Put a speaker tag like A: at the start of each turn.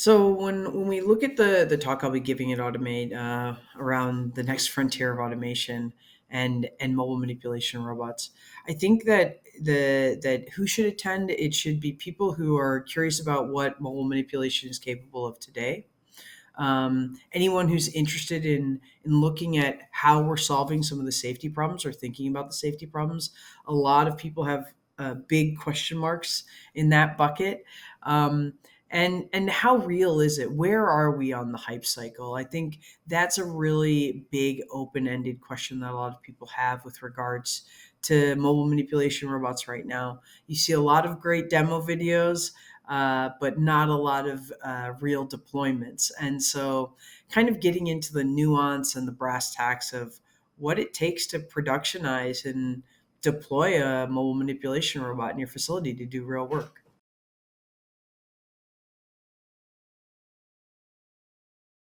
A: So when we look at the talk I'll be giving at Automate around the next frontier of automation and mobile manipulation robots, I think that that who should attend, it should be people who are curious about what mobile manipulation is capable of today. Anyone who's interested in looking at how we're solving some of the safety problems or thinking about the safety problems. A lot of people have big question marks in that bucket. And how real is it? Where are we on the hype cycle? I think that's a really big open-ended question that a lot of people have with regards to mobile manipulation robots right now. You see a lot of great demo videos, but not a lot of real deployments. And so, kind of getting into the nuance and the brass tacks of what it takes to productionize and deploy a mobile manipulation robot in your facility to do real work.